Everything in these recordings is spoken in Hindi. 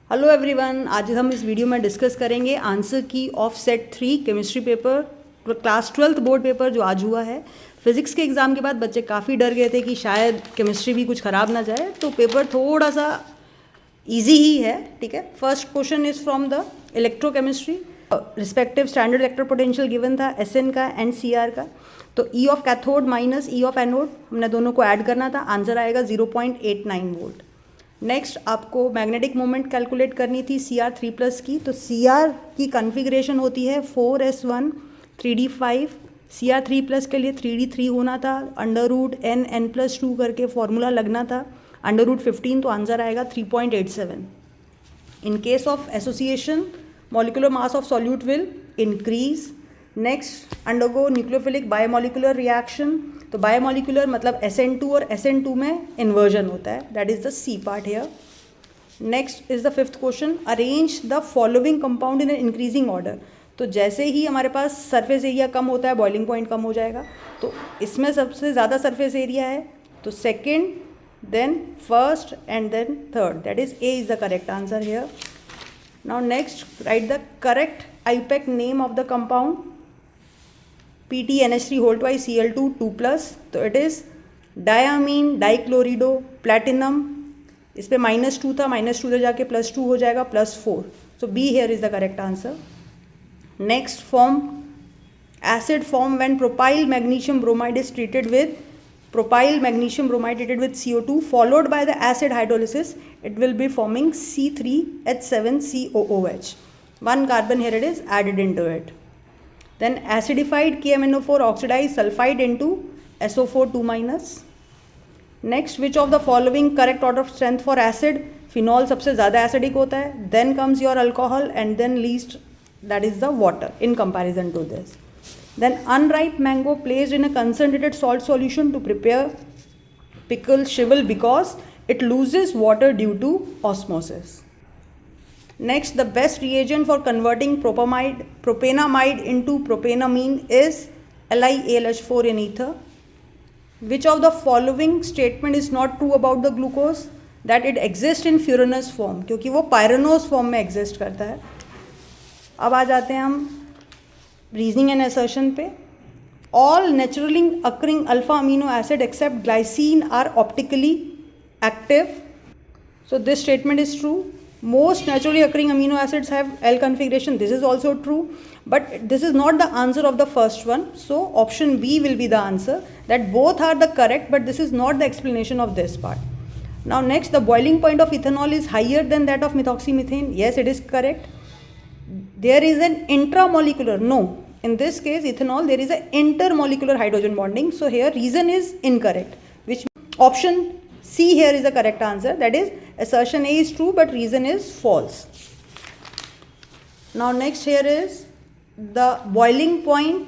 हेलो एवरीवन, आज हम इस वीडियो में डिस्कस करेंगे आंसर की of set 3 chemistry paper, class 12th board paper जो आज हुआ है। फिजिक्स के एग्ज़ाम के बाद बच्चे काफ़ी डर गए थे कि शायद केमिस्ट्री भी कुछ ख़राब ना जाए, तो पेपर थोड़ा सा इजी ही है। ठीक है, first question is from the electrochemistry. Respective standard electro potential given था SN का एंड CR का। तो E of cathode minus E of anode हमने दोनों को ऐड करना था, आंसर आएगा 0.89 वोल्ट। नेक्स्ट आपको मैग्नेटिक मोमेंट कैलकुलेट करनी थी Cr3+ की। तो Cr की कन्फिग्रेशन होती है 4s1 3d5। Cr3+ के लिए 3d3 होना था, √n+2 करके फॉर्मूला लगना था, √15, तो आंसर आएगा 3.87। In case of association molecular mass of solute will increase. Next undergo nucleophilic biomolecular reaction. तो बायोमोलिकुलर मतलब SN2 और SN2 में इन्वर्जन होता है, that is the C part here. Next is the fifth question, arrange the following compound in increasing order. तो जैसे ही हमारे पास सरफेस एरिया कम होता है बॉइलिंग पॉइंट कम हो जाएगा। तो इसमें सबसे ज़्यादा सरफेस एरिया है, तो second, then first and then third, that is A is the correct answer here. Now next write the correct IUPAC name of the compound. PTNH3 whole twice Cl2 2+, तो it is diamine dichlorido platinum. इस पे -2 था, -2 से जाके +2 हो जाएगा, +4, सो B here is the correct answer. Next form, acid form when propyl magnesium bromide is treated with CO2 followed by the acid hydrolysis, it will be forming C3H7COOH. One carbon here it is added into it. Then acidified KMnO4 oxidized sulfide into SO4 2-. Next, which of the following correct order of strength for acid? Phenol सबसे ज़्यादा acidic होता है, then comes your alcohol and then least, that is the water in comparison to this. Then unripe mango placed in a concentrated salt solution to prepare pickle shrivel because it loses water due to osmosis. Next, the best reagent for converting propanamide into propanamine is LiAlH4 in ether. Which of the following statement is not true about the glucose? That it exists in furanous form, क्योंकि वो pyranose form में exist करता है। अब आ जाते हैं हम रीजनिंग एंड असर्शन पे। All naturally occurring alpha amino acid except glycine are optically active, so this statement is true. Most naturally occurring amino acids have L configuration, this is also true, but this is not the answer of the first one, so option B will be the answer, that both are the correct but this is not the explanation of this part. Now next, the boiling point of ethanol is higher than that of methoxymethane. Yes, it is correct. There is an intramolecular, no, in this case ethanol there is an intermolecular hydrogen bonding, so here reason is incorrect, which option C here is the correct answer, that is assertion A is true but reason is false. Now next here is the boiling point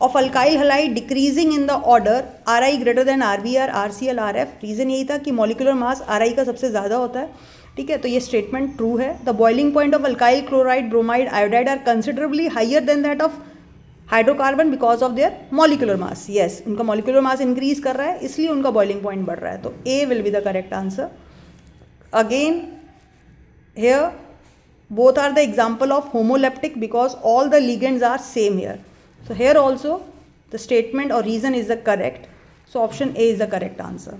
of alkyl halide decreasing in the order Ri greater than RBr, RCl, RF. reason यही था कि molecular mass Ri का सबसे ज़्यादा होता है, ठीक है, तो ये स्टेटमेंट ट्रू है। The boiling point of alkyl chloride bromide iodide are considerably higher than that of hydrocarbon because of their molecular mass. Yes, उनका मॉलिकुलर मास इंक्रीज कर रहा है इसलिए उनका बॉइलिंग पॉइंट बढ़ रहा है, तो A will be the correct answer. Again here both are the example of homoleptic because all the ligands are same here, so here also the statement और reason is the correct, so option A is the correct answer.